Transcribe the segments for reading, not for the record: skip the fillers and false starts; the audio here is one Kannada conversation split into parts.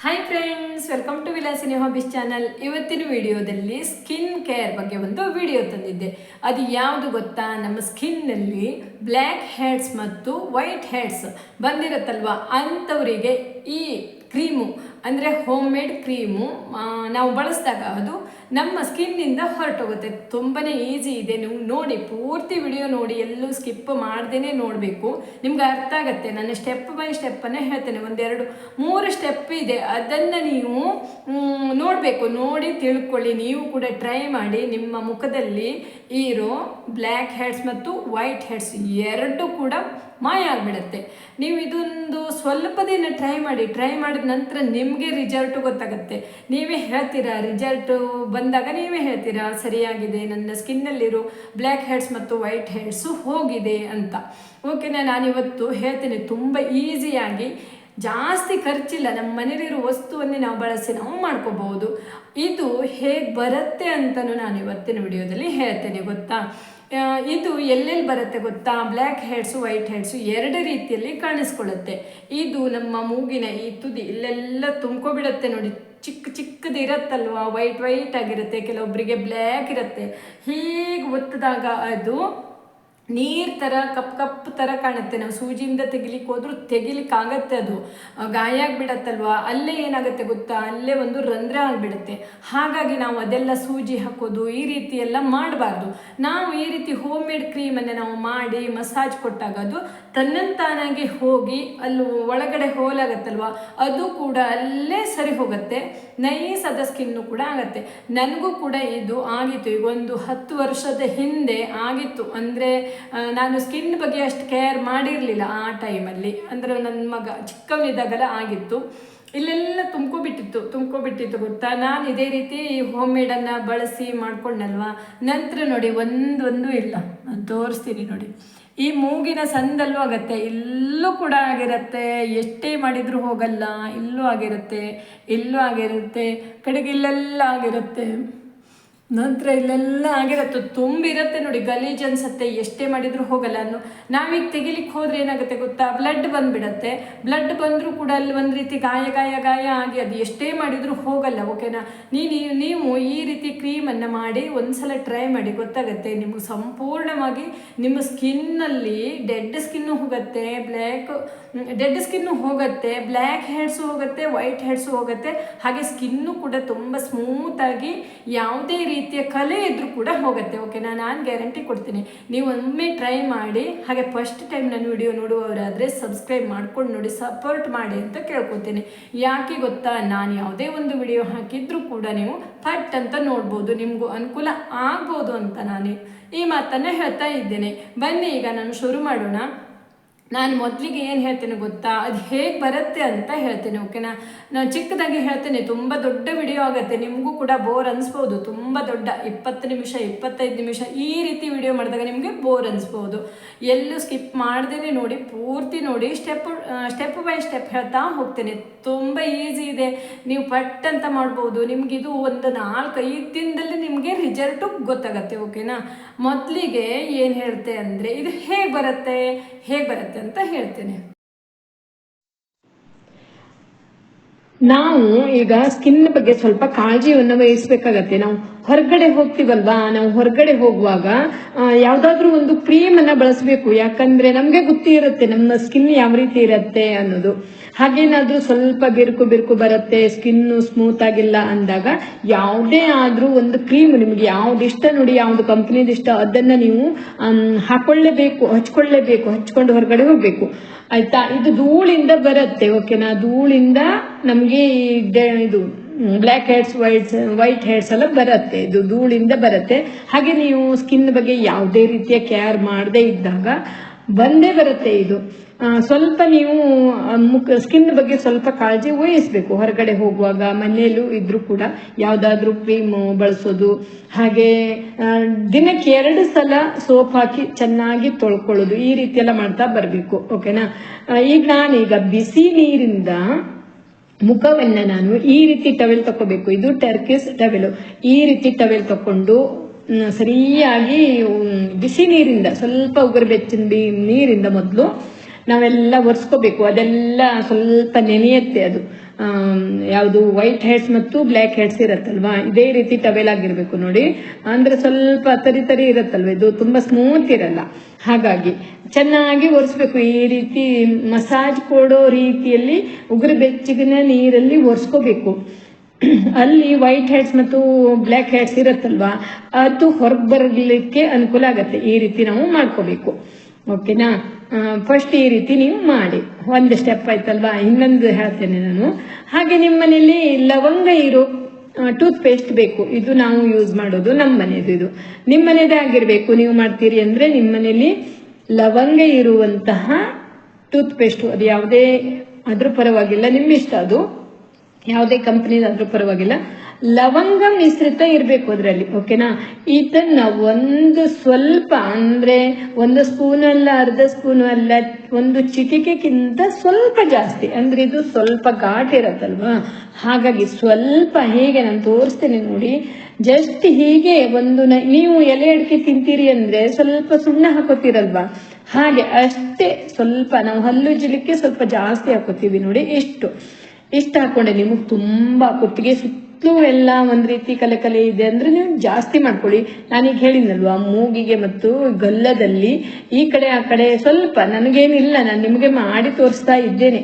Hi friends, welcome to Vilasini hobbies channel. ಇವತ್ತಿನ ವಿಡಿಯೋದಲ್ಲಿ ಸ್ಕಿನ್ ಕೇರ್ ಬಗ್ಗೆ ಒಂದು ವಿಡಿಯೋ ತಂದಿದ್ದೆ. ಅದು ಯಾವುದು ಗೊತ್ತಾ? ನಮ್ಮ ಸ್ಕಿನ್ನಲ್ಲಿ ಬ್ಲ್ಯಾಕ್ ಹೆಡ್ಸ್ ಮತ್ತು ವೈಟ್ ಹೆಡ್ಸ್ ಬಂದಿರುತ್ತಲ್ವ, ಅಂಥವರಿಗೆ ಈ ಕ್ರೀಮು ಅಂದರೆ ಹೋಮ್ ಮೇಡ್ ಕ್ರೀಮು ನಾವು ಬಳಸಿದಾಗ ಅದು ನಮ್ಮ ಸ್ಕಿನ್ನಿಂದ ಹೊರಟೋಗುತ್ತೆ. ತುಂಬಾ ಈಸಿ ಇದೆ. ನೀವು ನೋಡಿ, ಪೂರ್ತಿ ವಿಡಿಯೋ ನೋಡಿ, ಎಲ್ಲೂ ಸ್ಕಿಪ್ ಮಾಡ್ದೇ ನೋಡಬೇಕು. ನಿಮ್ಗೆ ಅರ್ಥ ಆಗುತ್ತೆ. ನಾನು ಸ್ಟೆಪ್ ಬೈ ಸ್ಟೆಪ್ಪನ್ನೇ ಹೇಳ್ತೇನೆ. 1-2-3 ಸ್ಟೆಪ್ ಇದೆ, ಅದನ್ನು ನೀವು ನೋಡಬೇಕು. ನೋಡಿ ತಿಳ್ಕೊಳ್ಳಿ. ನೀವು ಕೂಡ ಟ್ರೈ ಮಾಡಿ. ನಿಮ್ಮ ಮುಖದಲ್ಲಿ ಇರೋ ಬ್ಲ್ಯಾಕ್ ಹೆಡ್ಸ್ ಮತ್ತು ವೈಟ್ ಹೆಡ್ಸ್ ಎರಡು ಕೂಡ ಮಾಯ ಆಗಿಬಿಡುತ್ತೆ. ನೀವು ಇದೊಂದು ಸ್ವಲ್ಪ ದಿನ ಟ್ರೈ ಮಾಡಿದ ನಂತರ ನಿಮಗೆ ರಿಸಲ್ಟು ಗೊತ್ತಾಗುತ್ತೆ. ನೀವೇ ಹೇಳ್ತೀರಾ, ರಿಸಲ್ಟು ಬಂದಾಗ ನೀವೇ ಹೇಳ್ತೀರಾ ಸರಿಯಾಗಿದೆ, ನನ್ನ ಸ್ಕಿನ್ನಲ್ಲಿರೋ ಬ್ಲ್ಯಾಕ್ ಹೆಡ್ಸ್ ಮತ್ತು ವೈಟ್ ಹೆಡ್ಸು ಹೋಗಿದೆ ಅಂತ. ಓಕೆನಾ? ನಾನಿವತ್ತು ಹೇಳ್ತೀನಿ, ತುಂಬ ಈಸಿಯಾಗಿ, ಜಾಸ್ತಿ ಖರ್ಚಿಲ್ಲ, ನಮ್ಮ ಮನೇಲಿರೋ ವಸ್ತುವನ್ನೇ ನಾವು ಬಳಸಿ ನಾವು ಮಾಡ್ಕೋಬಹುದು. ಇದು ಹೇಗೆ ಬರುತ್ತೆ ಅಂತಲೂ ನಾನು ಇವತ್ತಿನ ವಿಡಿಯೋದಲ್ಲಿ ಹೇಳ್ತೇನೆ. ಗೊತ್ತಾ, ಇದು ಎಲ್ಲೆಲ್ಲಿ ಬರುತ್ತೆ ಗೊತ್ತಾ? ಬ್ಲ್ಯಾಕ್ ಹೆಡ್ಸು ವೈಟ್ ಹೆಡ್ಸು ಎರಡು ರೀತಿಯಲ್ಲಿ ಕಾಣಿಸ್ಕೊಳ್ಳುತ್ತೆ. ಇದು ನಮ್ಮ ಮೂಗಿನ ಈ ತುದಿ ಇಲ್ಲೆಲ್ಲ ತುಂಬ್ಕೊಬಿಡುತ್ತೆ ನೋಡಿ. ಚಿಕ್ಕದು ಇರುತ್ತಲ್ವ, ವೈಟ್ ಆಗಿರುತ್ತೆ, ಕೆಲವೊಬ್ಬರಿಗೆ ಬ್ಲ್ಯಾಕ್ ಇರುತ್ತೆ. ಹೀಗೆ ಒತ್ತಿದಾಗ ಅದು ನೀರು ಥರ ಕಪ್ಪು ಥರ ಕಾಣುತ್ತೆ. ನಾವು ಸೂಜಿಯಿಂದ ತೆಗಿಲಿಕ್ಕೆ ಹೋದ್ರೂ ತೆಗಿಲಿಕ್ಕಾಗತ್ತೆ. ಅದು ಗಾಯ ಆಗಿಬಿಡತ್ತಲ್ವ, ಅಲ್ಲೇ ಏನಾಗುತ್ತೆ ಗೊತ್ತಾ? ಅಲ್ಲೇ ಒಂದು ರಂಧ್ರ ಆಗಿಬಿಡುತ್ತೆ. ಹಾಗಾಗಿ ನಾವು ಅದೆಲ್ಲ ಸೂಜಿ ಹಾಕೋದು ಈ ರೀತಿ ಎಲ್ಲ ಮಾಡಬಾರ್ದು. ನಾವು ಈ ರೀತಿ ಹೋಮ್ ಮೇಡ್ ಕ್ರೀಮನ್ನು ನಾವು ಮಾಡಿ ಮಸಾಜ್ ಕೊಟ್ಟಾಗ ಅದು ತನ್ನಂತಾನಾಗಿ ಹೋಗಿ ಅಲ್ಲಿ ಒಳಗಡೆ ಹೋಲಾಗತ್ತಲ್ವ, ಅದು ಕೂಡ ಅಲ್ಲೇ ಸರಿ ಹೋಗುತ್ತೆ. ನೈಸ್ ಆದ ಸ್ಕಿನ್ನು ಕೂಡ ಆಗುತ್ತೆ. ನನಗೂ ಕೂಡ ಇದು ಆಗಿತ್ತು. ಈಗ ಒಂದು 10 ವರ್ಷದ ಹಿಂದೆ ಆಗಿತ್ತು. ಅಂದರೆ ನಾನು ಸ್ಕಿನ್ ಬಗ್ಗೆ ಅಷ್ಟು ಕೇರ್ ಮಾಡಿರಲಿಲ್ಲ ಆ ಟೈಮಲ್ಲಿ. ಅಂದರೆ ನನ್ನ ಮಗ ಚಿಕ್ಕವನಿದ್ದಾಗಲ್ಲ ಆಗಿತ್ತು. ಇಲ್ಲೆಲ್ಲ ತುಂಬ್ಕೊಬಿಟ್ಟಿತ್ತು ಗೊತ್ತಾ. ನಾನು ಇದೇ ರೀತಿ ಹೋಮ್ ಮೇಡನ್ನು ಬಳಸಿ ಮಾಡ್ಕೊಂಡಲ್ವ. ನಂತರ ನೋಡಿ, ಒಂದು ಇಲ್ಲ, ನಾನು ತೋರಿಸ್ತೀನಿ ನೋಡಿ. ಈ ಮೂಗಿನ ಸಂದಲ್ಲೂ ಆಗುತ್ತೆ, ಇಲ್ಲೂ ಕೂಡ ಆಗಿರುತ್ತೆ. ಎಷ್ಟೇ ಮಾಡಿದರೂ ಹೋಗಲ್ಲ. ಇಲ್ಲೂ ಆಗಿರುತ್ತೆ, ಕಡೆಗೆ ಇಲ್ಲೆಲ್ಲ ಆಗಿರುತ್ತೆ. ನಂತರ ಇಲ್ಲೆಲ್ಲ ಆಗಿರುತ್ತೆ, ತುಂಬಿರುತ್ತೆ ನೋಡಿ. ಗಲೀಜು ಅನ್ಸುತ್ತೆ, ಎಷ್ಟೇ ಮಾಡಿದರೂ ಹೋಗಲ್ಲ. ನಾವೀಗ ತೆಗಿಲಿಕ್ಕೆ ಹೋದ್ರೆ ಏನಾಗುತ್ತೆ ಗೊತ್ತಾ? ಬ್ಲಡ್ ಬಂದುಬಿಡತ್ತೆ. ಬ್ಲಡ್ ಬಂದರೂ ಕೂಡ ಅಲ್ಲಿ ಒಂದು ರೀತಿ ಗಾಯ ಆಗಿ ಅದು ಎಷ್ಟೇ ಮಾಡಿದರೂ ಹೋಗಲ್ಲ. ಓಕೆನಾ? ನೀವು ಈ ರೀತಿ ಕ್ರೀಮನ್ನು ಮಾಡಿ ಒಂದ್ಸಲ ಟ್ರೈ ಮಾಡಿ, ಗೊತ್ತಾಗುತ್ತೆ ನಿಮಗೆ. ಸಂಪೂರ್ಣವಾಗಿ ನಿಮ್ಮ ಸ್ಕಿನ್ನಲ್ಲಿ ಡೆಡ್ ಸ್ಕಿನ್ನು ಹೋಗುತ್ತೆ, ಡೆಡ್ ಸ್ಕಿನ್ನು ಹೋಗುತ್ತೆ, ಬ್ಲ್ಯಾಕ್ ಹೆಡ್ಸು ಹೋಗುತ್ತೆ, ವೈಟ್ ಹೆಡ್ಸು ಹೋಗುತ್ತೆ. ಹಾಗೆ ಸ್ಕಿನ್ನು ಕೂಡ ತುಂಬ ಸ್ಮೂತಾಗಿ, ಯಾವುದೇ ರೀತಿಯ ಕಲೆ ಇದ್ರೂ ಕೂಡ ಹೋಗುತ್ತೆ. ಓಕೆನಾ? ನಾನು ಗ್ಯಾರಂಟಿ ಕೊಡ್ತೀನಿ. ನೀವು ಒಮ್ಮೆ ಟ್ರೈ ಮಾಡಿ. ಹಾಗೆ ಫಸ್ಟ್ ಟೈಮ್ ನನ್ನ ವಿಡಿಯೋ ನೋಡುವವರಾದರೆ ಸಬ್ಸ್ಕ್ರೈಬ್ ಮಾಡ್ಕೊಂಡು ನೋಡಿ, ಸಪೋರ್ಟ್ ಮಾಡಿ ಅಂತ ಕೇಳ್ಕೊತೀನಿ. ಯಾಕೆ ಗೊತ್ತಾ? ನಾನು ಯಾವುದೇ ಒಂದು ವಿಡಿಯೋ ಹಾಕಿದ್ರೂ ಕೂಡ ನೀವು ಪಟ್ ಅಂತ ನೋಡ್ಬೋದು, ನಿಮಗೂ ಅನುಕೂಲ ಆಗ್ಬೋದು ಅಂತ ನಾನು ಈ ಮಾತನ್ನು ಹೇಳ್ತಾ ಇದ್ದೇನೆ. ಬನ್ನಿ ಈಗ ನಾನು ಶುರು ಮಾಡೋಣ. ನಾನು ಮೊದಲಿಗೆ ಏನು ಹೇಳ್ತೇನೆ ಗೊತ್ತಾ? ಅದು ಹೇಗೆ ಬರುತ್ತೆ ಅಂತ ಹೇಳ್ತೇನೆ. ಓಕೆನಾ? ನಾನು ಚಿಕ್ಕದಾಗಿ ಹೇಳ್ತೇನೆ, ತುಂಬ ದೊಡ್ಡ ವಿಡಿಯೋ ಆಗುತ್ತೆ, ನಿಮಗೂ ಕೂಡ ಬೋರ್ ಅನಿಸ್ಬೋದು. ತುಂಬ ದೊಡ್ಡ 20 ನಿಮಿಷ 25 ನಿಮಿಷ ಈ ರೀತಿ ವಿಡಿಯೋ ಮಾಡಿದಾಗ ನಿಮಗೆ ಬೋರ್ ಅನಿಸ್ಬೋದು. ಎಲ್ಲೂ ಸ್ಕಿಪ್ ಮಾಡ್ದೇ ನೋಡಿ, ಪೂರ್ತಿ ನೋಡಿ. ಸ್ಟೆಪ್ ಬೈ ಸ್ಟೆಪ್ ಹೇಳ್ತಾ ಹೋಗ್ತೇನೆ. ತುಂಬ ಈಸಿ ಇದೆ, ನೀವು ಪಟ್ ಅಂತ ಮಾಡ್ಬೋದು. ನಿಮಗಿದು ಒಂದು 4-5 ದಿನದಲ್ಲಿ ನಿಮಗೆ ರಿಸಲ್ಟು ಗೊತ್ತಾಗತ್ತೆ. ಓಕೆನಾ? ಮೊದಲಿಗೆ ಏನು ಹೇಳ್ತೆ ಅಂದರೆ, ಇದು ಹೇಗೆ ಬರುತ್ತೆ ಅಂತ ಹೇಳ್ತೇನೆ. ನಾವು ಈಗ ಸ್ಕಿನ್ ಬಗ್ಗೆ ಸ್ವಲ್ಪ ಕಾಳಜಿಯನ್ನು ವಹಿಸ್ಬೇಕಾಗತ್ತೆ. ನಾವು ಹೊರಗಡೆ ಹೋಗ್ತೀವಲ್ವಾ, ನಾವು ಹೊರಗಡೆ ಹೋಗುವಾಗ ಯಾವ್ದಾದ್ರು ಒಂದು ಕ್ರೀಮ್ ಅನ್ನ ಬಳಸಬೇಕು. ಯಾಕಂದ್ರೆ ನಮ್ಗೆ ಗೊತ್ತಿರುತ್ತೆ ನಮ್ಮ ಸ್ಕಿನ್ ಯಾವ ರೀತಿ ಇರುತ್ತೆ ಅನ್ನೋದು. ಹಾಗೇನಾದ್ರೂ ಸ್ವಲ್ಪ ಬಿರುಕು ಬರುತ್ತೆ, ಸ್ಕಿನ್ನು ಸ್ಮೂತ್ ಆಗಿಲ್ಲ ಅಂದಾಗ ಯಾವುದೇ ಆದ್ರೂ ಒಂದು ಕ್ರೀಮ್ ನಿಮ್ಗೆ ಯಾವ್ದು ಇಷ್ಟ ನೋಡಿ, ಯಾವ್ದು ಕಂಪನಿದ ಇಷ್ಟ ಅದನ್ನ ನೀವು ಹಚ್ಕೊಂಡು ಹೊರಗಡೆ ಹೋಗ್ಬೇಕು. ಆಯ್ತಾ? ಇದು ಧೂಳಿಂದ ಬರುತ್ತೆ. ಓಕೆನಾ? ಧೂಳಿಂದ ನಮ್ಗೆ ಇದು ಬ್ಲ್ಯಾಕ್ ಹೆಡ್ಸ್ ವೈಟ್ ಹೆಡ್ಸ್ ಎಲ್ಲ ಬರುತ್ತೆ. ಇದು ಧೂಳಿಂದ ಬರುತ್ತೆ. ಹಾಗೆ ನೀವು ಸ್ಕಿನ್ ಬಗ್ಗೆ ಯಾವುದೇ ರೀತಿಯ ಕೇರ್ ಮಾಡದೇ ಇದ್ದಾಗ ಬಂದೇ ಬರುತ್ತೆ ಇದು. ಸ್ವಲ್ಪ ನೀವು ಸ್ಕಿನ್ ಬಗ್ಗೆ ಸ್ವಲ್ಪ ಕಾಳಜಿ ವಹಿಸ್ಬೇಕು. ಹೊರಗಡೆ ಹೋಗುವಾಗ ಮನೆಯಲ್ಲೂ ಇದ್ರೂ ಕೂಡ ಯಾವ್ದಾದ್ರು ಕ್ರೀಮ್ ಬಳಸೋದು. ಹಾಗೆ ದಿನಕ್ಕೆ 2 ಸಲ ಸೋಪ್ ಹಾಕಿ ಚೆನ್ನಾಗಿ ತೊಳ್ಕೊಳ್ಳೋದು. ಈ ರೀತಿ ಎಲ್ಲ ಮಾಡ್ತಾ ಬರಬೇಕು. ಓಕೆನಾ? ಈಗ ನಾನೀಗ ಬಿಸಿ ನೀರಿಂದ ಮುಖವನ್ನ ನಾನು ಈ ರೀತಿ ಟವೆಲ್ ತಕೋಬೇಕು. ಇದು ಟರ್ಕಿಸ್ ಟವೆಲ್. ಈ ರೀತಿ ಟವೆಲ್ ತಕೊಂಡು ಸರಿಯಾಗಿ ಬಿಸಿ ನೀರಿಂದ, ಸ್ವಲ್ಪ ಉಗುರು ಬೆಚ್ಚನ ನೀರಿಂದ ಮೊದಲು ನಾವೆಲ್ಲ ಒರೆಸ್ಕೋಬೇಕು. ಅದೆಲ್ಲ ಸ್ವಲ್ಪ ನೆನೆಯುತ್ತೆ. ಅದು ಯಾವುದು ವೈಟ್ ಹೆಡ್ಸ್ ಮತ್ತು ಬ್ಲ್ಯಾಕ್ ಹೆಡ್ಸ್ ಇರತ್ತಲ್ವಾ, ಇದೇ ರೀತಿ ಟವೆಲ್ ಆಗಿರ್ಬೇಕು ನೋಡಿ. ಅಂದ್ರೆ ಸ್ವಲ್ಪ ತರಿ ತರಿ ಇರತ್ತಲ್ವ, ಇದು ತುಂಬಾ ಸ್ಮೂತ್ ಇರಲ್ಲ. ಹಾಗಾಗಿ ಚೆನ್ನಾಗಿ ಒರೆಸ್ಬೇಕು. ಈ ರೀತಿ ಮಸಾಜ್ ಕೊಡೋ ರೀತಿಯಲ್ಲಿ ಉಗುರು ಬೆಚ್ಚಗಿನ ನೀರಲ್ಲಿ ಒರೆಸ್ಕೋಬೇಕು. ಅಲ್ಲಿ ವೈಟ್ ಹೆಡ್ಸ್ ಮತ್ತು ಬ್ಲ್ಯಾಕ್ ಹೆಡ್ಸ್ ಇರತ್ತಲ್ವಾ, ಅದು ಹೊರಗೆ ಬರಲಿಕ್ಕೆ ಅನುಕೂಲ ಆಗತ್ತೆ. ಈ ರೀತಿ ನಾವು ಮಾಡ್ಕೋಬೇಕು. ಓಕೆನಾ. ಫಸ್ಟ್ ಈ ರೀತಿ ನೀವು ಮಾಡಿ. ಒಂದು ಸ್ಟೆಪ್ ಆಯ್ತಲ್ವಾ. ಇನ್ನೊಂದು ಹೇಳ್ತೇನೆ ನಾನು. ಹಾಗೆ ನಿಮ್ಮ ಮನೆಯಲ್ಲಿ ಲವಂಗ ಇರೋ ಟೂತ್ ಪೇಸ್ಟ್ ಬೇಕು. ಇದು ನಾವು ಯೂಸ್ ಮಾಡೋದು ನಮ್ಮ ಮನೆಯದು. ಇದು ನಿಮ್ಮ ಮನೆಯದೇ ಆಗಿರ್ಬೇಕು. ನೀವು ಮಾಡ್ತೀರಿ ಅಂದ್ರೆ ನಿಮ್ಮ ಮನೆಯಲ್ಲಿ ಲವಂಗ ಇರುವಂತಹ ಟೂತ್ ಪೇಸ್ಟ್, ಅದು ಯಾವುದೇ ಆದ್ರೂ ಪರವಾಗಿಲ್ಲ, ನಿಮ್ಮ ಇಷ್ಟ. ಅದು ಯಾವುದೇ ಕಂಪನಿದಾದ್ರೂ ಪರವಾಗಿಲ್ಲ. ಲವಂಗ ಮಿಶ್ರಿತ ಇರಬೇಕು ಅದರಲ್ಲಿ. ಓಕೆನಾ. ಇದನ್ನ ಒಂದು ಸ್ವಲ್ಪ ಅಂದ್ರೆ 1 ಸ್ಪೂನ್ ಅಲ್ಲ, ಅರ್ಧ ಸ್ಪೂನ್ ಅಲ್ಲ, 1 ಚಿಟಿಕೆಗಿಂತ ಸ್ವಲ್ಪ ಜಾಸ್ತಿ. ಅಂದ್ರೆ ಇದು ಸ್ವಲ್ಪ ಘಾಟ್ ಇರತ್ತಲ್ವಾ, ಹಾಗಾಗಿ ಸ್ವಲ್ಪ ಹೇಗೆ ನಾನು ತೋರಿಸ್ತೇನೆ ನೋಡಿ. ಜಸ್ಟ್ ಹೀಗೆ ನೀವು ಎಲೆ ಅಡಿಕೆ ತಿಂತೀರಿ ಅಂದ್ರೆ ಸ್ವಲ್ಪ ಸುಣ್ಣ ಹಾಕೋತೀರಲ್ವಾ, ಹಾಗೆ ಅಷ್ಟೇ ಸ್ವಲ್ಪ ನಾವು ಹಲ್ಲುಜ್ಜಲಿಕ್ಕೆ ಸ್ವಲ್ಪ ಜಾಸ್ತಿ ಹಾಕೋತೀವಿ ನೋಡಿ. ಇಷ್ಟು ಹಾಕೊಂಡೆ ನಿಮಗೆ ತುಂಬಾ ಕುತ್ತಿಗೆ ಸುತ್ತಲೂ ಎಲ್ಲ ಒಂದ್ ರೀತಿ ಕಲೆ ಕಲೆ ಇದೆ ಅಂದ್ರೆ ನೀವು ಜಾಸ್ತಿ ಮಾಡ್ಕೊಳ್ಳಿ. ನಾನೀಗ ಹೇಳಿದ್ನಲ್ವಾ, ಮೂಗಿಗೆ ಮತ್ತು ಗಲ್ಲದಲ್ಲಿ ಈ ಕಡೆ ಆ ಕಡೆ ಸ್ವಲ್ಪ, ನನಗೇನಿಲ್ಲ, ನಾನು ನಿಮಗೆ ಮಾಡಿ ತೋರಿಸ್ತಾ ಇದ್ದೇನೆ.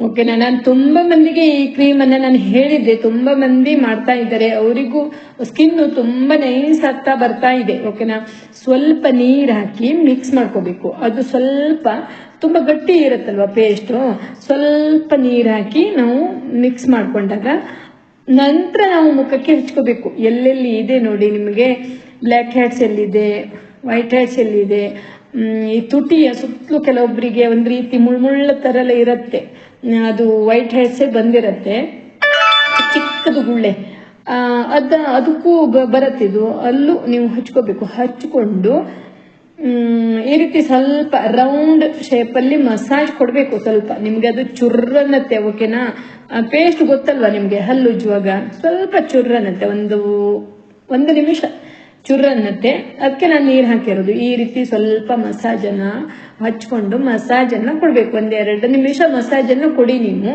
ಓಕೆನಾ. ನಾನು ತುಂಬಾ ಮಂದಿಗೆ ಈ ಕ್ರೀಮ್ ಅನ್ನ ನಾನು ಹೇಳಿದ್ದೆ, ತುಂಬಾ ಮಂದಿ ಮಾಡ್ತಾ ಇದ್ದಾರೆ, ಅವರಿಗೂ ಸ್ಕಿನ್ ತುಂಬಾ ನೈಸ್ ಆಗ್ತಾ ಬರ್ತಾ ಇದೆ. ಓಕೆನಾ. ಸ್ವಲ್ಪ ನೀರ್ ಹಾಕಿ ಮಿಕ್ಸ್ ಮಾಡ್ಕೋಬೇಕು. ಅದು ಸ್ವಲ್ಪ ತುಂಬಾ ಗಟ್ಟಿ ಇರುತ್ತಲ್ವಾ ಪೇಸ್ಟ್, ಸ್ವಲ್ಪ ನೀರ್ ಹಾಕಿ ನಾವು ಮಿಕ್ಸ್ ಮಾಡ್ಕೊಂಡಾಗ ನಂತರ ನಾವು ಮುಖಕ್ಕೆ ಹಚ್ಕೋಬೇಕು. ಎಲ್ಲೆಲ್ಲಿ ಇದೆ ನೋಡಿ ನಿಮಗೆ, ಬ್ಲ್ಯಾಕ್ ಹೆಡ್ಸ್ ಎಲ್ಲಿದೆ, ವೈಟ್ ಹೆಡ್ಸ್ ಎಲ್ಲಿದೆ, ಈ ತುಟಿಯ ಸುತ್ತಲೂ ಕೆಲವೊಬ್ಬರಿಗೆ ಒಂದ್ ರೀತಿ ಮುಳ್ಳ ತರಲ್ಲ ಇರತ್ತೆ, ಅದು ವೈಟ್ ಹೆಡ್ಸೇ ಬಂದಿರತ್ತೆ, ಚಿಕ್ಕದು ಗುಳ್ಳೆ, ಅದಕ್ಕೂ ಬರತ್ತಿದು. ಅಲ್ಲೂ ನೀವು ಹಚ್ಕೋಬೇಕು. ಹಚ್ಕೊಂಡು ಈ ರೀತಿ ಸ್ವಲ್ಪ ರೌಂಡ್ ಶೇಪ್ ಅಲ್ಲಿ ಮಸಾಜ್ ಕೊಡ್ಬೇಕು. ಸ್ವಲ್ಪ ನಿಮ್ಗೆ ಅದು ಚುರ್ರನ್ನತ್ತೆ. ಓಕೆನಾ. ಪೇಸ್ಟ್ ಗೊತ್ತಲ್ವಾ ನಿಮ್ಗೆ, ಹಲ್ಲುಜ್ಜುವಾಗ ಸ್ವಲ್ಪ ಚುರ್ರನ್ನತ್ತೆ, ಒಂದು ನಿಮಿಷ ಚುರ್ರನ್ನತ್ತೆ. ಅದಕ್ಕೆ ನಾನು ನೀರು ಹಾಕಿರೋದು. ಈ ರೀತಿ ಸ್ವಲ್ಪ ಮಸಾಜನ್ನ ಹಚ್ಕೊಂಡು ಮಸಾಜನ್ನ ಕೊಡ್ಬೇಕು. 1-2 ನಿಮಿಷ ಮಸಾಜನ್ನ ಕೊಡಿ. ನೀವು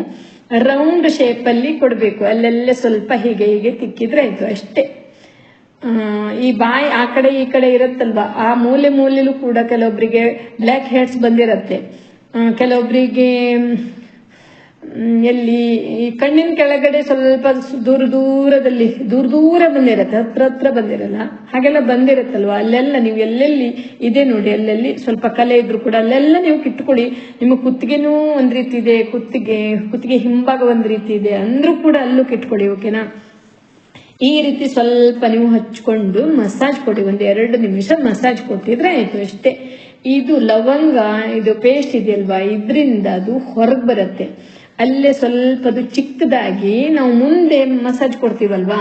ರೌಂಡ್ ಶೇಪ್ ಅಲ್ಲಿ ಕೊಡ್ಬೇಕು. ಅಲ್ಲೆಲ್ಲ ಸ್ವಲ್ಪ ಹೀಗೆ ಹೀಗೆ ತಿಕ್ಕಿದ್ರೆ ಆಯ್ತು, ಅಷ್ಟೇ. ಈ ಬಾಯಿ ಆ ಕಡೆ ಈ ಕಡೆ ಇರತ್ತಲ್ವಾ, ಆ ಮೂಲೆಲೂ ಕೂಡ ಕೆಲವೊಬ್ಬರಿಗೆ ಬ್ಲ್ಯಾಕ್ ಹೆಡ್ಸ್ ಬಂದಿರತ್ತೆ. ಕೆಲವೊಬ್ಬರಿಗೆ ಎಲ್ಲಿ ಈ ಕಣ್ಣಿನ ಕೆಳಗಡೆ ಸ್ವಲ್ಪ ದೂರ ಬಂದಿರತ್ತೆ, ಹತ್ರ ಬಂದಿರಲ್ಲ, ಹಾಗೆಲ್ಲ ಬಂದಿರತ್ತಲ್ವಾ. ಅಲ್ಲೆಲ್ಲ ನೀವು ಎಲ್ಲೆಲ್ಲಿ ಇದೆ ನೋಡಿ, ಅಲ್ಲೆಲ್ಲಿ ಸ್ವಲ್ಪ ಕಲೆ ಇದ್ರು ಕೂಡ ಅಲ್ಲೆಲ್ಲ ನೀವು ಕಿಟ್ಕೊಳ್ಳಿ. ನಿಮ್ಮ ಕುತ್ತಿಗೆನೂ ಒಂದ್ ರೀತಿ ಇದೆ, ಕುತ್ತಿಗೆ ಹಿಂಭಾಗ ಒಂದ್ ರೀತಿ ಇದೆ ಅಂದ್ರೂ ಕೂಡ ಅಲ್ಲೂ ಕಿಟ್ಕೊಳ್ಳಿ. ಓಕೆನಾ. ಈ ರೀತಿ ಸ್ವಲ್ಪ ನೀವು ಹಚ್ಕೊಂಡು ಮಸಾಜ್ ಕೊಡಿ. 1-2 ನಿಮಿಷ ಮಸಾಜ್ ಕೊಟ್ಟಿದ್ರೆ ಆಯ್ತು, ಅಷ್ಟೇ. ಇದು ಲವಂಗ, ಇದು ಪೇಸ್ಟ್ ಇದೆಯಲ್ವಾ, ಇದರಿಂದ ಅದು ಹೊರಗೆ ಬರುತ್ತೆ. ಅಲ್ಲೇ ಸ್ವಲ್ಪ ಅದು ಚಿಕ್ಕದಾಗಿ ನಾವು ಮುಂದೆ ಮಸಾಜ್ ಕೊಡ್ತೀವಲ್ವಾ,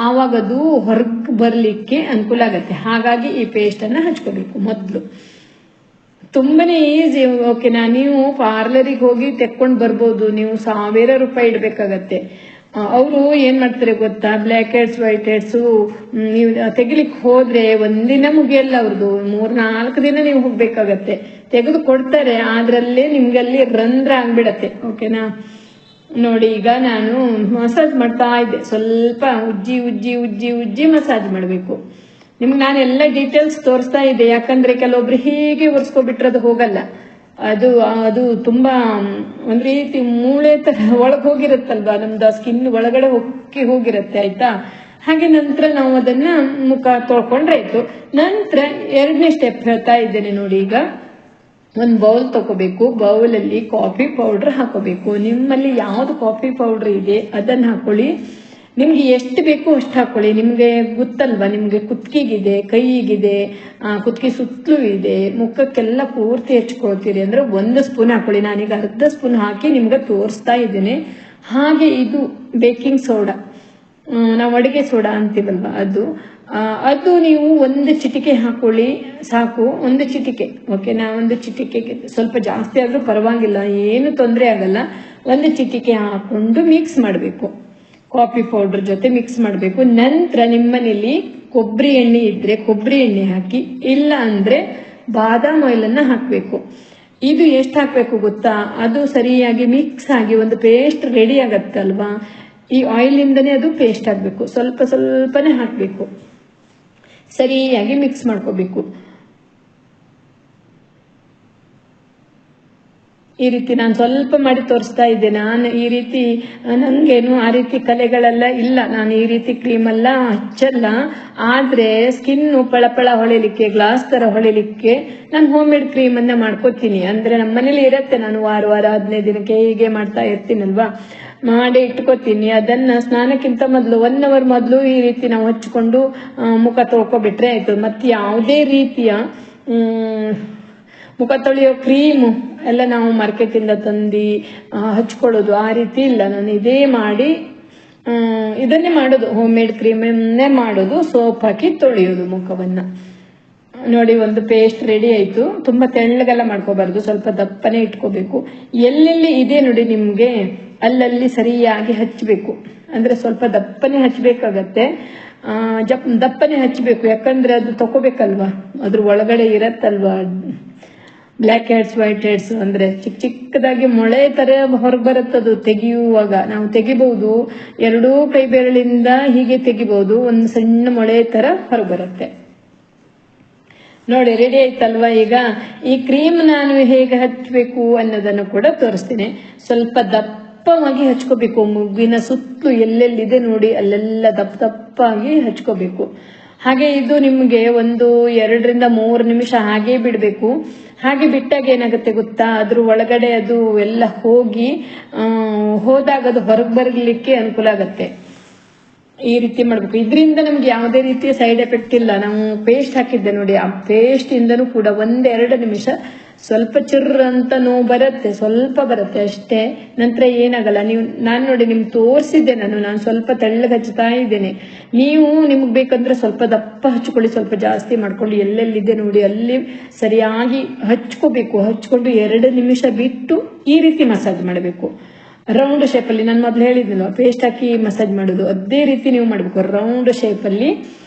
ಆವಾಗ ಅದು ಹೊರಗೆ ಬರ್ಲಿಕ್ಕೆ ಅನುಕೂಲ ಆಗತ್ತೆ. ಹಾಗಾಗಿ ಈ ಪೇಸ್ಟ್ ಅನ್ನ ಹಚ್ಕೋಬೇಕು ಮೊದಲು. ತುಂಬಾನೇ ಈಸಿ. ಓಕೆನಾ. ನೀವು ಪಾರ್ಲರಿಗೆ ಹೋಗಿ ತೆಕ್ಕೊಂಡು ಬರ್ಬೋದು. ನೀವು 1000 ರೂಪಾಯಿ ಇಡ್ಬೇಕಾಗತ್ತೆ. ಅವರು ಏನ್ ಮಾಡ್ತಾರೆ ಗೊತ್ತಾ, ಬ್ಲ್ಯಾಕ್ ಹೆಡ್ಸ್ ವೈಟ್ ಹೆಡ್ಸ್ ನೀವು ತೆಗಿಲಿಕ್ಕೆ ಹೋದ್ರೆ ಒಂದಿನ ಮುಗಿಯಲ್ಲ. ಅವ್ರದ್ದು 3-4 ದಿನ ನೀವು ಹೋಗ್ಬೇಕಾಗತ್ತೆ. ತೆಗೆದು ಕೊಡ್ತಾರೆ, ಅದ್ರಲ್ಲೇ ನಿಮ್ಗೆ ಅಲ್ಲಿ ರಂಧ್ರ ಆಗ್ಬಿಡತ್ತೆ. ಓಕೆನಾ. ನೋಡಿ, ಈಗ ನಾನು ಮಸಾಜ್ ಮಾಡ್ತಾ ಇದ್ದೆ. ಸ್ವಲ್ಪ ಉಜ್ಜಿ ಮಸಾಜ್ ಮಾಡಬೇಕು. ನಿಮ್ಗೆ ನಾನು ಎಲ್ಲ ಡೀಟೇಲ್ಸ್ ತೋರಿಸ್ತಾ ಇದ್ದೆ, ಯಾಕಂದ್ರೆ ಕೆಲವೊಬ್ರು ಹೀಗೆ ಒರೆಸ್ಕೊಬಿಟ್ರದು ಹೋಗಲ್ಲ. ಅದು ತುಂಬಾ ಒಂದ್ ರೀತಿ ಮೂಳೆ ತರ ಒಳಗ್ ಹೋಗಿರತ್ತಲ್ವಾ, ನಮ್ದು ಸ್ಕಿನ್ ಒಳಗಡೆ ಹೋಗಿರತ್ತೆ. ಆಯ್ತಾ. ಹಾಗೆ ನಂತರ ನಾವು ಅದನ್ನ ಮುಖ ತೊಳ್ಕೊಂಡ್ರೆ ಆಯ್ತು. ನಂತರ 2ನೇ ಸ್ಟೆಪ್ ಹೇಳ್ತಾ ಇದ್ದೇನೆ ನೋಡಿ. ಈಗ ಒಂದು ಬೌಲ್ ತಗೋಬೇಕು. ಬೌಲಲ್ಲಿ ಕಾಫಿ ಪೌಡರ್ ಹಾಕೋಬೇಕು. ನಿಮ್ಮಲ್ಲಿ ಯಾವ್ದು ಕಾಫಿ ಪೌಡರ್ ಇದೆ ಅದನ್ನ ಹಾಕೊಳ್ಳಿ. ನಿಮ್ಗೆ ಎಷ್ಟು ಬೇಕು ಅಷ್ಟು ಹಾಕೊಳ್ಳಿ. ನಿಮ್ಗೆ ಗೊತ್ತಲ್ವಾ, ನಿಮ್ಗೆ ಕುತ್ತಿಗೆಗಿದೆ, ಕೈಗಿದೆ, ಕುತ್ತಿಗೆ ಸುತ್ತಲೂ ಇದೆ, ಮುಖಕ್ಕೆಲ್ಲ ಪೂರ್ತಿ ಹಚ್ಕೊಳ್ತೀರಿ ಅಂದ್ರೆ 1 ಸ್ಪೂನ್ ಹಾಕೊಳ್ಳಿ. ನಾನೀಗ ಅರ್ಧ ಸ್ಪೂನ್ ಹಾಕಿ ನಿಮ್ಗೆ ತೋರಿಸ್ತಾ ಇದ್ದೇನೆ. ಹಾಗೆ ಇದು ಬೇಕಿಂಗ್ ಸೋಡಾ, ನಾವು ಅಡಿಗೆ ಸೋಡಾ ಅಂತೀವಲ್ವಾ, ಅದು ನೀವು 1 ಚಿಟಿಕೆ ಹಾಕೊಳ್ಳಿ ಸಾಕು. 1 ಚಿಟಿಕೆ. ಓಕೆನಾ. 1 ಚಿಟಿಕೆಗೆ ಸ್ವಲ್ಪ ಜಾಸ್ತಿ ಆದ್ರೂ ಪರವಾಗಿಲ್ಲ, ಏನು ತೊಂದರೆ ಆಗಲ್ಲ. 1 ಚಿಟಿಕೆ ಹಾಕೊಂಡು ಮಿಕ್ಸ್ ಮಾಡಬೇಕು. ಕಾಫಿ ಪೌಡರ್ ಜೊತೆ ಮಿಕ್ಸ್ ಮಾಡಬೇಕು. ನಂತರ ನಿಮ್ಮನೇಲಿ ಕೊಬ್ಬರಿ ಎಣ್ಣೆ ಇದ್ರೆ ಕೊಬ್ಬರಿ ಎಣ್ಣೆ ಹಾಕಿ, ಇಲ್ಲ ಅಂದ್ರೆ ಬಾದಾಮ್ ಆಯಿಲ್ ಅನ್ನ ಹಾಕಬೇಕು. ಇದು ಎಷ್ಟು ಹಾಕಬೇಕು ಗೊತ್ತಾ, ಅದು ಸರಿಯಾಗಿ ಮಿಕ್ಸ್ ಆಗಿ ಒಂದು ಪೇಸ್ಟ್ ರೆಡಿ ಆಗತ್ತಲ್ವಾ, ಈ ಆಯಿಲಿಂದನೇ ಅದು ಪೇಸ್ಟ್ ಆಗಬೇಕು. ಸ್ವಲ್ಪ ಸ್ವಲ್ಪನೇ ಹಾಕಬೇಕು, ಸರಿಯಾಗಿ ಮಿಕ್ಸ್ ಮಾಡ್ಕೋಬೇಕು. ಈ ರೀತಿ ನಾನು ಸ್ವಲ್ಪ ಮಾಡಿ ತೋರಿಸ್ತಾ ಇದ್ದೆ. ನಾನು ಈ ರೀತಿ ನನಗೇನು ಆ ರೀತಿ ಕಲೆಗಳೆಲ್ಲ ಇಲ್ಲ, ನಾನು ಈ ರೀತಿ ಕ್ರೀಮೆಲ್ಲ ಹಚ್ಚಲ್ಲ. ಆದರೆ ಸ್ಕಿನ್ನು ಪಳಪಳ ಹೊಳಿಲಿಕ್ಕೆ, ಗ್ಲಾಸ್ ಥರ ಹೊಳಿಲಿಕ್ಕೆ ನಾನು ಹೋಮ್ ಮೇಡ್ ಕ್ರೀಮನ್ನು ಮಾಡ್ಕೋತೀನಿ. ಅಂದರೆ ನಮ್ಮ ಮನೇಲಿ ಇರುತ್ತೆ, ನಾನು ವಾರ 15 ದಿನಕ್ಕೆ ಹೀಗೆ ಮಾಡ್ತಾ ಇರ್ತೀನಲ್ವಾ, ಮಾಡಿ ಇಟ್ಕೋತೀನಿ. ಅದನ್ನು ಸ್ನಾನಕ್ಕಿಂತ ಮೊದಲು 1 ಅವರ್ ಮೊದಲು ಈ ರೀತಿ ನಾವು ಹಚ್ಕೊಂಡು ಮುಖ ತೊಳ್ಕೊಬಿಟ್ರೆ ಆಯಿತು. ಮತ್ತು ಯಾವುದೇ ರೀತಿಯ ಮುಖ ತೊಳೆಯೋ ಕ್ರೀಮು ಎಲ್ಲ ನಾವು ಮಾರ್ಕೆಟಿಂದ ತಂದು ಹಚ್ಕೊಳ್ಳೋದು ಆ ರೀತಿ ಇಲ್ಲ. ನಾನು ಇದೇ ಮಾಡಿ ಇದನ್ನೇ ಮಾಡೋದು, ಹೋಮ್ ಮೇಡ್ ಕ್ರೀಮನ್ನೇ ಮಾಡೋದು. ಸೋಪ್ ಹಾಕಿ ತೊಳೆಯೋದು ಮುಖವನ್ನು. ನೋಡಿ, ಒಂದು ಪೇಸ್ಟ್ ರೆಡಿ ಆಯಿತು. ತುಂಬ ತೆಳ್ಳಗೆಲ್ಲ ಮಾಡ್ಕೋಬಾರ್ದು, ಸ್ವಲ್ಪ ದಪ್ಪನೇ ಇಟ್ಕೋಬೇಕು. ಎಲ್ಲೆಲ್ಲಿ ಇದೆ ನೋಡಿ ನಿಮಗೆ ಅಲ್ಲಲ್ಲಿ ಸರಿಯಾಗಿ ಹಚ್ಚಬೇಕು. ಅಂದರೆ ಸ್ವಲ್ಪ ದಪ್ಪನೇ ಹಚ್ಚಬೇಕಾಗತ್ತೆ, ದಪ್ಪನೇ ಹಚ್ಚಬೇಕು. ಯಾಕಂದರೆ ಅದು ತಗೋಬೇಕಲ್ವಾ, ಅದ್ರ ಒಳಗಡೆ ಇರತ್ತಲ್ವಾ ಬ್ಲ್ಯಾಕ್ ಹೆಡ್ಸ್ ವೈಟ್ ಹೆಡ್ಸ್. ಅಂದರೆ ಚಿಕ್ಕದಾಗಿ ಮೊಳೆ ಥರ ಹೊರಗೆ ಬರುತ್ತದು. ತೆಗೆಯುವಾಗ ನಾವು ತೆಗಿಬಹುದು, 2 ಕೈ ಬೆರಳಿಂದ ಹೀಗೆ ತೆಗಿಬಹುದು, ಒಂದು ಸಣ್ಣ ಮೊಳೆ ಥರ ಹೊರಗೆ ಬರುತ್ತೆ. ನೋಡಿ, ರೆಡಿ ಆಯ್ತಲ್ವಾ. ಈಗ ಈ ಕ್ರೀಮ್ ನಾನು ಹೇಗೆ ಹಚ್ಚಬೇಕು ಅನ್ನೋದನ್ನು ಕೂಡ ತೋರಿಸ್ತೀನಿ. ಸ್ವಲ್ಪ ದಪ್ಪವಾಗಿ ಹಚ್ಕೋಬೇಕು. ಮುಗ್ಗಿನ ಸುತ್ತಲೂ ಎಲ್ಲೆಲ್ಲಿದೆ ನೋಡಿ ಅಲ್ಲೆಲ್ಲ ದಪ್ಪಾಗಿ ಹಚ್ಕೋಬೇಕು. ಹಾಗೆ ಇದು ನಿಮಗೆ 1, 2 ರಿಂದ 3 ನಿಮಿಷ ಹಾಗೆ ಬಿಡಬೇಕು. ಹಾಗೆ ಬಿಟ್ಟಾಗ ಏನಾಗುತ್ತೆ ಗೊತ್ತಾ, ಅದ್ರ ಒಳಗಡೆ ಅದು ಎಲ್ಲ ಹೋದಾಗ ಅದು ಹೊರಗೆ ಬರಲಿಕ್ಕೆ ಅನುಕೂಲ ಆಗುತ್ತೆ. ಈ ರೀತಿ ಮಾಡಬೇಕು. ಇದರಿಂದ ನಮ್ಗೆ ಯಾವುದೇ ರೀತಿಯ ಸೈಡ್ ಎಫೆಕ್ಟ್ ಇಲ್ಲ. ನಾವು ಪೇಸ್ಟ್ ಹಾಕಿದ್ದೆ ನೋಡಿ, ಆ ಪೇಸ್ಟ್ ಇಂದನೂ ಕೂಡ 1-2 ನಿಮಿಷ ಸ್ವಲ್ಪ ಚಿರ್ರ ಅಂತ ನೋವು ಬರುತ್ತೆ, ಸ್ವಲ್ಪ ಬರುತ್ತೆ ಅಷ್ಟೇ. ನಂತರ ಏನಾಗಲ್ಲ. ನಾನು ನೋಡಿ ನಿಮ್ಗೆ ತೋರಿಸಿದ್ದೆ, ನಾನು ಸ್ವಲ್ಪ ತೆಳ್ಳಗೆ ಹಚ್ತಾ ಇದ್ದೇನೆ. ನೀವು ನಿಮ್ಗೆ ಬೇಕಂದ್ರೆ ಸ್ವಲ್ಪ ದಪ್ಪ ಹಚ್ಕೊಳ್ಳಿ, ಸ್ವಲ್ಪ ಜಾಸ್ತಿ ಮಾಡ್ಕೊಂಡು ಎಲ್ಲೆಲ್ಲಿದೆ ನೋಡಿ ಅಲ್ಲಿ ಸರಿಯಾಗಿ ಹಚ್ಕೋಬೇಕು. ಹಚ್ಕೊಂಡು 2 ನಿಮಿಷ ಬಿಟ್ಟು ಈ ರೀತಿ ಮಸಾಜ್ ಮಾಡಬೇಕು. ರೌಂಡ್ ಶೇಪಲ್ಲಿ ನಾನು ಮೊದಲು ಹೇಳಿದ್ನಲ್ವ, ಪೇಸ್ಟ್ ಹಾಕಿ ಮಸಾಜ್ ಮಾಡೋದು, ಅದೇ ರೀತಿ ನೀವು ಮಾಡಬೇಕು. ರೌಂಡ್ ಶೇಪಲ್ಲಿ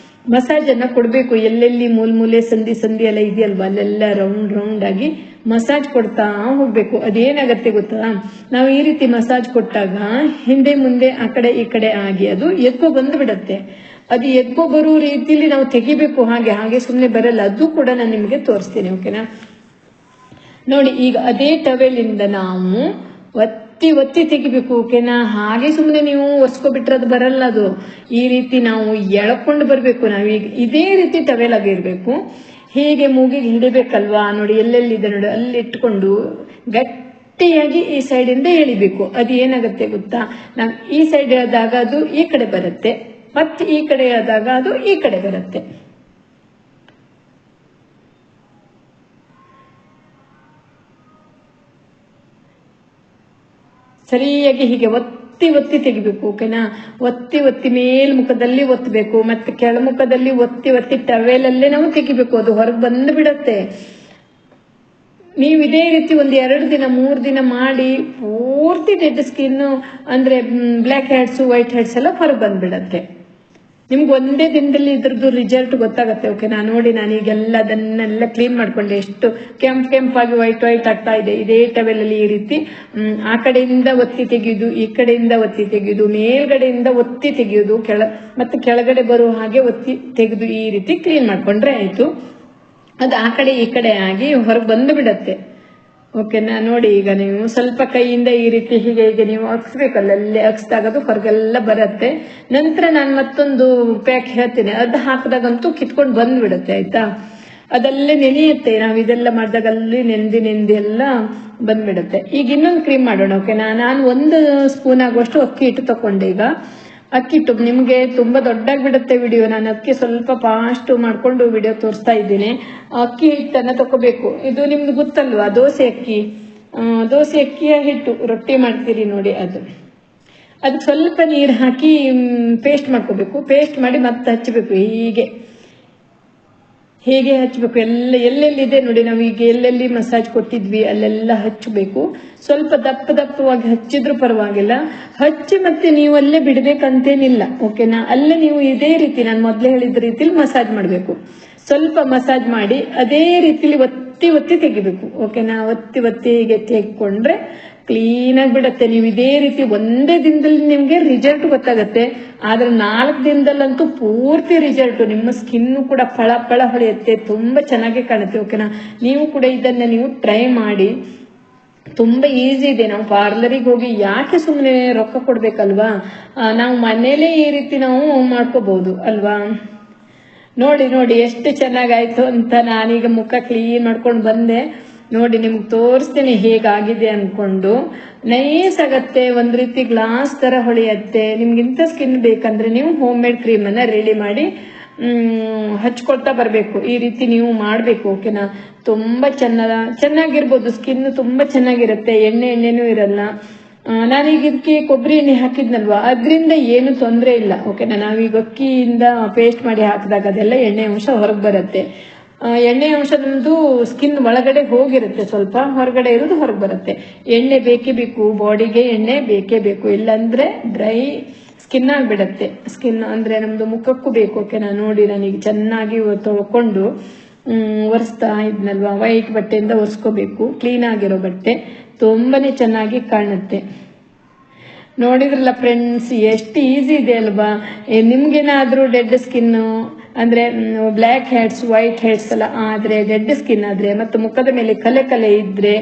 ಮಸಾಜ್ ಅನ್ನ ಕೊಡಬೇಕು. ಎಲ್ಲೆಲ್ಲಿ ಮೂಲೆ ಸಂಧಿ ಎಲ್ಲ ಇದೆಯಲ್ವಾ ಅಲ್ಲೆಲ್ಲ ರೌಂಡ್ ಆಗಿ ಮಸಾಜ್ ಕೊಡ್ತಾ ಹೋಗ್ಬೇಕು. ಅದೇನಾಗತ್ತೆ ಗೊತ್ತಾ, ನಾವು ಈ ರೀತಿ ಮಸಾಜ್ ಕೊಟ್ಟಾಗ ಹಿಂದೆ ಮುಂದೆ ಆ ಕಡೆ ಈ ಕಡೆ ಆಗಿ ಅದು ಎದ್ಕೋ ಬಂದು ಬಿಡತ್ತೆ. ಅದು ಎದ್ಕೋ ಬರೋ ರೀತಿಯಲ್ಲಿ ನಾವು ತೆಗಿಬೇಕು. ಹಾಗೆ ಸುಮ್ಮನೆ ಬರಲ್ಲ. ಅದು ಕೂಡ ನಾನು ನಿಮಗೆ ತೋರಿಸ್ತೀನಿ, ಓಕೆನಾ. ನೋಡಿ, ಈಗ ಅದೇ ಟವೆಲಿಂದ ನಾವು ಒತ್ತಿ ತೆಗಿಬೇಕು, ಓಕೆನಾ. ಹಾಗೆ ಸುಮ್ಮನೆ ನೀವು ಒರೆಸ್ಕೊಬಿಟ್ರೆ ಅದು ಬರಲ್ಲ. ಅದು ಈ ರೀತಿ ನಾವು ಎಳ್ಕೊಂಡು ಬರಬೇಕು. ನಾವೀಗ ಇದೇ ರೀತಿ ಟವೆಲ್ ಆಗಿರ್ಬೇಕು. ಹೀಗೆ ಮೂಗಿಗೆ ಹಿಡಿಬೇಕಲ್ವಾ. ನೋಡಿ, ಎಲ್ಲೆಲ್ಲಿದೆ ನೋಡಿ ಅಲ್ಲಿ ಇಟ್ಕೊಂಡು ಗಟ್ಟಿಯಾಗಿ ಈ ಸೈಡಿಂದ ಎಳಿಬೇಕು. ಅದು ಏನಾಗುತ್ತೆ ಗೊತ್ತಾ, ನಾವು ಈ ಸೈಡ್ ಆದಾಗ ಅದು ಈ ಕಡೆ ಬರುತ್ತೆ, ಮತ್ತೆ ಈ ಕಡೆ ಆದಾಗ ಅದು ಈ ಕಡೆ ಬರುತ್ತೆ. ಸರಿಯಾಗಿ ಹೀಗೆ ಒತ್ತಿ ತೆಗಿಬೇಕು, ಓಕೆನಾ. ಒತ್ತಿ ಮೇಲ್ಮುಖದಲ್ಲಿ ಒತ್ತಬೇಕು, ಮತ್ತೆ ಕೆಳಮುಖದಲ್ಲಿ ಒತ್ತಿ ಟವೆಲಲ್ಲೇ ನಾವು ತೆಗಿಬೇಕು. ಅದು ಹೊರಗೆ ಬಂದು ಬಿಡತ್ತೆ. ನೀವು ಇದೇ ರೀತಿ 1-2 ದಿನ 3 ದಿನ ಮಾಡಿ ಪೂರ್ತಿ ಡೆಡ್ ಸ್ಕಿನ್ ಅಂದ್ರೆ ಬ್ಲ್ಯಾಕ್ ಹೆಡ್ಸ್ ವೈಟ್ ಹೆಡ್ಸ್ ಎಲ್ಲ ಹೊರಗೆ ಬಂದ್ಬಿಡತ್ತೆ. ನಿಮ್ಗೆ ಒಂದೇ ದಿನದಲ್ಲಿ ಇದ್ರದ್ದು ರಿಸಲ್ಟ್ ಗೊತ್ತಾಗತ್ತೆ, ಓಕೆನಾ. ನೋಡಿ, ನಾನೀಗೆಲ್ಲ ಅದನ್ನೆಲ್ಲ ಕ್ಲೀನ್ ಮಾಡ್ಕೊಂಡೆ. ಎಷ್ಟು ಕೆಂಪಾಗಿ ವೈಟ್ ಆಗ್ತಾ ಇದೆ. ಇದೇ ಟವೆಲಲ್ಲಿ ಈ ರೀತಿ ಆ ಕಡೆಯಿಂದ ಒತ್ತಿ ತೆಗೆಯುವುದು, ಈ ಕಡೆಯಿಂದ ಒತ್ತಿ ತೆಗೆಯುವುದು, ಮೇಲ್ಗಡೆಯಿಂದ ಒತ್ತಿ ತೆಗೆಯುವುದು, ಮತ್ತೆ ಕೆಳಗಡೆ ಬರುವ ಹಾಗೆ ಒತ್ತಿ ತೆಗೆದು ಈ ರೀತಿ ಕ್ಲೀನ್ ಮಾಡ್ಕೊಂಡ್ರೆ ಆಯ್ತು. ಅದು ಆ ಕಡೆ ಈ ಕಡೆ ಆಗಿ ಹೊರಗೆ ಬಂದು ಬಿಡತ್ತೆ, ಓಕೆನಾ. ನೋಡಿ, ಈಗ ನೀವು ಸ್ವಲ್ಪ ಕೈಯಿಂದ ಈ ರೀತಿ ಹೀಗೆ ನೀವು ಅಕ್ಸ್ಬೇಕಲ್ಲ, ಅಲ್ಲೇ ಅಕ್ಸ್ದಾಗದು ಹೊರಗೆಲ್ಲ ಬರುತ್ತೆ. ನಂತರ ನಾನು ಮತ್ತೊಂದು ಪ್ಯಾಕ್ ಹೇಳ್ತೇನೆ, ಅದು ಹಾಕಿದಾಗಂತೂ ಕಿತ್ಕೊಂಡು ಬಂದ್ಬಿಡುತ್ತೆ, ಆಯ್ತಾ. ಅದಲ್ಲೇ ನೆನೆಯುತ್ತೆ. ನಾವು ಇದೆಲ್ಲ ಮಾಡಿದಾಗ ಅಲ್ಲಿ ನೆಂದಿ ಎಲ್ಲ ಬಂದ್ಬಿಡುತ್ತೆ. ಈಗ ಇನ್ನೊಂದು ಕ್ರೀಮ್ ಮಾಡೋಣ, ಓಕೆನಾ. ನಾನು 1 ಸ್ಪೂನ್ ಆಗುವಷ್ಟು ಅಕ್ಕಿ ಹಿಟ್ಟು ತಕೊಂಡೆ. ಈಗ ಅಕ್ಕಿ ಹಿಟ್ಟು ನಿಮಗೆ ತುಂಬಾ ದೊಡ್ಡಾಗ್ಬಿಡುತ್ತೆ ವಿಡಿಯೋ. ನಾನು ಅಕ್ಕಿ ಸ್ವಲ್ಪ ಫಾಸ್ಟ್ ಮಾಡ್ಕೊಂಡು ವಿಡಿಯೋ ತೋರಿಸ್ತಾ ಇದ್ದೀನಿ. ಅಕ್ಕಿ ಹಿಟ್ಟನ್ನ ತಗೋಬೇಕು. ಇದು ನಿಮ್ಗೆ ಗೊತ್ತಲ್ವಾ, ದೋಸೆ ಅಕ್ಕಿಯ ಹಿಟ್ಟು ರೊಟ್ಟಿ ಮಾಡ್ತೀರಿ ನೋಡಿ, ಅದಕ್ಕೆ ಸ್ವಲ್ಪ ನೀರು ಹಾಕಿ ಪೇಸ್ಟ್ ಮಾಡ್ಕೋಬೇಕು. ಪೇಸ್ಟ್ ಮಾಡಿ ಮತ್ತೆ ಹಚ್ಚಬೇಕು. ಹೇಗೆ ಹಚ್ಚಬೇಕು, ಎಲ್ಲೆಲ್ಲಿದೆ ನೋಡಿ, ನಾವು ಈಗ ಎಲ್ಲೆಲ್ಲಿ ಮಸಾಜ್ ಕೊಟ್ಟಿದ್ವಿ ಅಲ್ಲೆಲ್ಲ ಹಚ್ಚಬೇಕು. ಸ್ವಲ್ಪ ದಪ್ಪವಾಗಿ ಹಚ್ಚಿದ್ರು ಪರವಾಗಿಲ್ಲ. ಹಚ್ಚಿ ಮತ್ತೆ ನೀವು ಅಲ್ಲೇ ಬಿಡ್ಬೇಕಂತೇನಿಲ್ಲ, ಓಕೆನಾ. ಅಲ್ಲೇ ನೀವು ಇದೇ ರೀತಿ ನಾನು ಮೊದಲೇ ಹೇಳಿದ ರೀತಿಲಿ ಮಸಾಜ್ ಮಾಡಬೇಕು. ಸ್ವಲ್ಪ ಮಸಾಜ್ ಮಾಡಿ ಅದೇ ರೀತಿಲಿ ಒತ್ತಿ ಒತ್ತಿ ತೆಗಿಬೇಕು. ಓಕೆನಾ, ಒತ್ತಿ ಒತ್ತಿ ಹೀಗೆ ತೆಗೆಕೊಂಡ್ರೆ ಕ್ಲೀನಾಗಿ ಬಿಡತ್ತೆ. ನೀವು ಇದೇ ರೀತಿ ಒಂದೇ ದಿನದಲ್ಲಿ ನಿಮ್ಗೆ ರಿಸಲ್ಟ್ ಗೊತ್ತಾಗತ್ತೆ. ಆದ್ರೆ 4 ದಿನದಲ್ಲಂತೂ ಪೂರ್ತಿ ರಿಸಲ್ಟ್. ನಿಮ್ಮ ಸ್ಕಿನ್ ಕೂಡ ಫಳ ಫಳ ಹೊಳೆಯುತ್ತೆ, ತುಂಬಾ ಚೆನ್ನಾಗಿ ಕಾಣುತ್ತೆ. ಓಕೆನಾ, ನೀವು ಕೂಡ ಇದನ್ನ ನೀವು ಟ್ರೈ ಮಾಡಿ. ತುಂಬಾ ಈಸಿ ಇದೆ. ನಾವು ಪಾರ್ಲರಿಗೆ ಹೋಗಿ ಯಾಕೆ ಸುಮ್ಮನೆ ರೊಕ್ಕ ಕೊಡ್ಬೇಕಲ್ವಾ, ನಾವು ಮನೇಲೆ ಈ ರೀತಿ ನಾವು ಮಾಡ್ಕೋಬಹುದು ಅಲ್ವಾ. ನೋಡಿ ಎಷ್ಟು ಚೆನ್ನಾಗಾಯ್ತು ಅಂತ. ನಾನೀಗ ಮುಖ ಕ್ಲೀನ್ ಮಾಡ್ಕೊಂಡು ಬಂದೆ. ನೋಡಿ ನಿಮ್ಗೆ ತೋರಿಸ್ತೇನೆ ಹೇಗಾಗಿದೆ ಅನ್ಕೊಂಡು. ನೈಸ್ ಆಗತ್ತೆ, ಒಂದ್ ರೀತಿ ಗ್ಲಾಸ್ ತರ ಹೊಳೆಯತ್ತೆ. ನಿಮ್ಗೆ ಇಂಥ ಸ್ಕಿನ್ ಬೇಕಂದ್ರೆ ನೀವು ಹೋಮ್ ಮೇಡ್ ಕ್ರೀಮ್ ಅನ್ನ ರೆಡಿ ಮಾಡಿ ಹಚ್ಕೊಳ್ತಾ ಬರ್ಬೇಕು. ಈ ರೀತಿ ನೀವು ಮಾಡ್ಬೇಕು. ಓಕೆನಾ, ತುಂಬಾ ಚೆನ್ನಾಗಿರ್ಬೋದು. ಸ್ಕಿನ್ ತುಂಬಾ ಚೆನ್ನಾಗಿರುತ್ತೆ, ಎಣ್ಣೆನೂ ಇರಲ್ಲ. ನಾನೀಗ ಇದಕ್ಕೆ ಕೊಬ್ಬರಿ ಎಣ್ಣೆ ಹಾಕಿದ್ನಲ್ವಾ, ಅದರಿಂದ ಏನು ತೊಂದರೆ ಇಲ್ಲ. ಓಕೆನಾ, ನಾವೀಗ ಅಕ್ಕಿಯಿಂದ ಪೇಸ್ಟ್ ಮಾಡಿ ಹಾಕಿದಾಗ ಅದೆಲ್ಲ ಎಣ್ಣೆ ಅಂಶ ಹೊರಗೆ ಬರುತ್ತೆ. ಎಣ್ಣೆ ಅಂಶ ನಮ್ದು ಸ್ಕಿನ್ ಒಳಗಡೆ ಹೋಗಿರುತ್ತೆ, ಸ್ವಲ್ಪ ಹೊರಗಡೆ ಇರೋದು ಹೊರಗೆ ಬರುತ್ತೆ. ಎಣ್ಣೆ ಬೇಕೇ ಬೇಕು, ಬಾಡಿಗೆ ಎಣ್ಣೆ ಬೇಕೇ ಬೇಕು, ಇಲ್ಲಾಂದ್ರೆ ಡ್ರೈ ಸ್ಕಿನ್ ಆಗಿಬಿಡತ್ತೆ. ಸ್ಕಿನ್ ಅಂದ್ರೆ ನಮ್ದು ಮುಖಕ್ಕೂ ಬೇಕು. ಓಕೆನಾ, ನೋಡಿ ನಾನೀಗ ಚೆನ್ನಾಗಿ ತೊಳ್ಕೊಂಡು ಒರೆಸ್ತಾ ಇದ್ನಲ್ವಾ, ವೈಟ್ ಬಟ್ಟೆಯಿಂದ ಒರೆಸ್ಕೋಬೇಕು. ಕ್ಲೀನ್ ಆಗಿರೋ ಬಟ್ಟೆ ತುಂಬಾನೇ ಚೆನ್ನಾಗಿ ಕಾಣುತ್ತೆ. ನೋಡಿದ್ರಲ್ಲ ಫ್ರೆಂಡ್ಸ್, ಎಷ್ಟು ಈಸಿ ಇದೆ ಅಲ್ವಾ. ನಿಮ್ಗೇನಾದ್ರೂ ಡೆಡ್ ಸ್ಕಿನ್ ಅಂದ್ರೆ ಬ್ಲ್ಯಾಕ್ ಹೆಡ್ಸ್, ವೈಟ್ ಹೆಡ್ಸ್ ಎಲ್ಲ ಆದ್ರೆ, ಡೆಡ್ ಸ್ಕಿನ್ ಆದ್ರೆ ಮತ್ತು ಮುಖದ ಮೇಲೆ ಕಲೆ ಇದ್ರೆ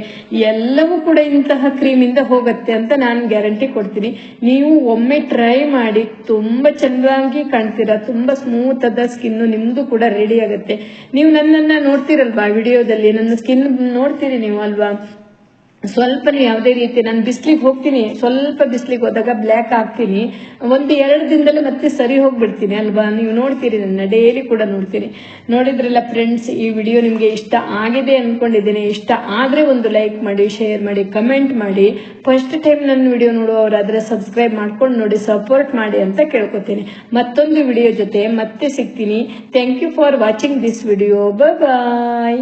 ಎಲ್ಲವೂ ಕೂಡ ಇಂತಹ ಕ್ರೀಮ್ ಇಂದ ಹೋಗುತ್ತೆ ಅಂತ ನಾನು ಗ್ಯಾರಂಟಿ ಕೊಡ್ತೀನಿ. ನೀವು ಒಮ್ಮೆ ಟ್ರೈ ಮಾಡಿ, ತುಂಬಾ ಚೆನ್ನಾಗಿ ಕಾಣ್ತೀರಾ. ತುಂಬಾ ಸ್ಮೂತ್ ಆದ ಸ್ಕಿನ್ ನಿಮ್ದು ಕೂಡ ರೆಡಿ ಆಗುತ್ತೆ. ನೀವು ನನ್ನನ್ನ ನೋಡ್ತೀರಲ್ವಾ ವಿಡಿಯೋದಲ್ಲಿ, ನನ್ನ ಸ್ಕಿನ್ ನೋಡ್ತೀರಿ ನೀವು ಅಲ್ವಾ. ಸ್ವಲ್ಪ ಯಾವುದೇ ರೀತಿ ನಾನು ಬಿಸ್ಲಿಗೆ ಹೋಗ್ತೀನಿ, ಸ್ವಲ್ಪ ಬಿಸ್ಲಿಗೆ ಹೋದಾಗ ಬ್ಲ್ಯಾಕ್ ಆಗ್ತೀನಿ, 1-2 ದಿನದಲ್ಲಿ ಮತ್ತೆ ಸರಿ ಹೋಗ್ಬಿಡ್ತೀನಿ ಅಲ್ವಾ. ನೀವು ನೋಡ್ತೀರಿ, ನನ್ನ ಡೈಲಿ ಕೂಡ ನೋಡ್ತೀರಿ. ನೋಡಿದ್ರಲ್ಲ ಫ್ರೆಂಡ್ಸ್, ಈ ವಿಡಿಯೋ ನಿಮ್ಗೆ ಇಷ್ಟ ಆಗಿದೆ ಅನ್ಕೊಂಡಿದ್ದೀನಿ. ಇಷ್ಟ ಆದ್ರೆ ಒಂದು ಲೈಕ್ ಮಾಡಿ, ಶೇರ್ ಮಾಡಿ, ಕಮೆಂಟ್ ಮಾಡಿ. ಫಸ್ಟ್ ಟೈಮ್ ನನ್ನ ವಿಡಿಯೋ ನೋಡುವವರಾದ್ರೆ ಸಬ್ಸ್ಕ್ರೈಬ್ ಮಾಡ್ಕೊಂಡು ನೋಡಿ, ಸಪೋರ್ಟ್ ಮಾಡಿ ಅಂತ ಕೇಳ್ಕೊತೀನಿ. ಮತ್ತೊಂದು ವಿಡಿಯೋ ಜೊತೆ ಮತ್ತೆ ಸಿಗ್ತೀನಿ. Thank you for watching this video. Bye.